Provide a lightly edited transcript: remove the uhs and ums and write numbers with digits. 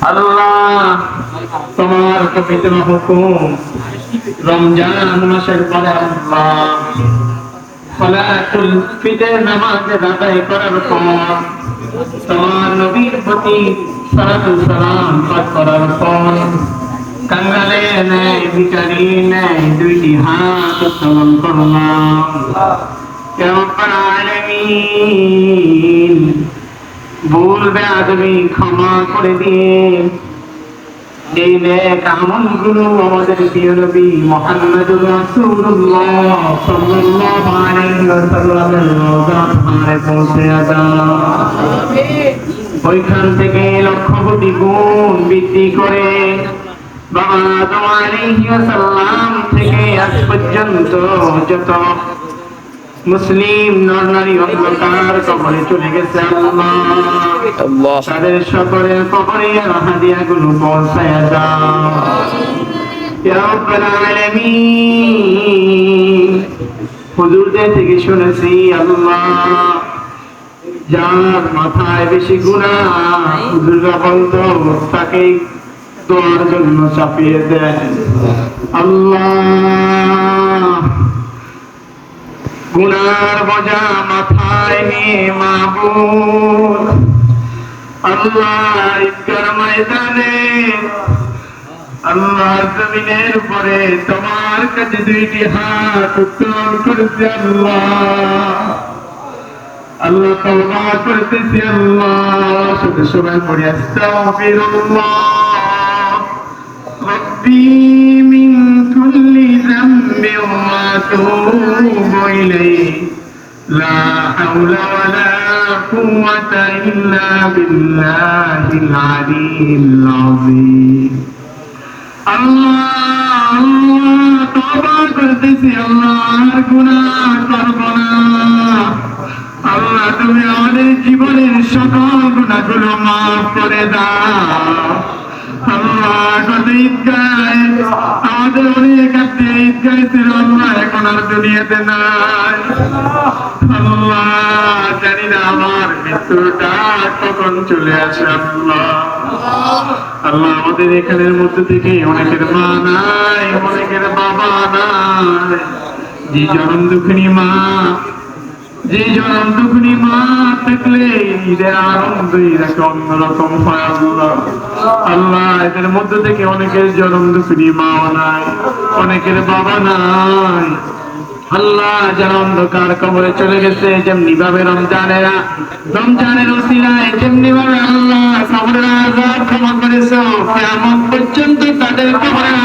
আল্লাহ তোমার পবিত্র হুকুম রমজান মাসের পরে আল্লাহ সালাতুল ফিতর নামাজ আদায় করার পর তোমার নবীর প্রতি সালাতু সালাম পাঠ করার পর কাঙ্গালে নেয় ভিখারি নেয় দুইটি হাত উত্তোলন করলাম ইয়া রাব্বাল আলামিন ভুল বেয়াদবি ক্ষমা করে দিন এই নেক আমলগুলো আমাদের প্রিয় নবী মুহাম্মদুর রাসূলুল্লাহ সাল্লাল্লাহু আলাইহি ওয়াসাল্লামের রওজা পারে পৌঁছে দাও ওইখান থেকে লক্ষ কোটি গুণ বৃদ্ধি করে বাবা আদম আলাইহিস সালাম থেকে আজ পর্যন্ত যত মুসলিম নরনারী অন্ধকার কবরে চলে গেছে আল্লাহ তাদের সকলের কবরে হাদিয়াগুলো পৌঁছায়া দাও ইয়া রাব্বাল আলামিন হুজুরদের থেকে শুনেছি আল্লাহ যার মাথায় বেশি গুনাহ হুজুররা বলতো তাকে দোয়ার জন্য চাপিয়ে দেন আল্লাহ গুনার বোঝা মাথায় নিয়ে মাবুদ আল্লাহ ঈদগার ময়দানে আল্লাহ জমিনের উপরে তোমার কাছে দুইটি হাত উত্তোলন করেছে আল্লাহ আল্লাহ তওবা করতেছি আল্লাহ শুধু সবাই পড়ে আস্তাগফিরুল্লাহ রব্বি মিন কুল্লি যামবিন ওয়া আতুবু ইলাইহি লা হাওলা ওয়ালা কুওয়াতা ইল্লা বিল্লাহিল আলিয়্যিল আযীম আল্লাহ তওবা করতেছি আল্লাহ আর গুনাহ করব না আল্লাহ তুমি আমাদের জীবনের সকল গুনাহগুলো মাফ করে দাও আল্লাহ কত ঈদগায় আমাদের অনেক আত্মীয় ঈদগায় ছিল আল্লাহ এখন আর দুনিয়াতে নাই আল্লাহ জানি না আমার মৃত্যুটা কখন চলে আসে আল্লাহ আল্লাহ আমাদের এখানের মধ্যে থেকে অনেকের মা নাই অনেকের বাবা নাই যে জনম দুঃখিনী মা যে জনম দুঃখিনী মা থাকলে ঈদের আনন্দ অন্যরকম হয় আল্লাহ আল্লাহ এদের মধ্যে থেকে অনেকের জনম দুঃখিনী মা নাই অনেকের বাবা নাই আল্লাহ যারা অন্ধকার কবরে চলে গেছে যেমনি ভাবে রমজানের ওসিলায় যেমনি ভাবে আল্লাহ কবরের আযাব ক্ষমা করেছো কিয়ামত পর্যন্ত তাদের কবরের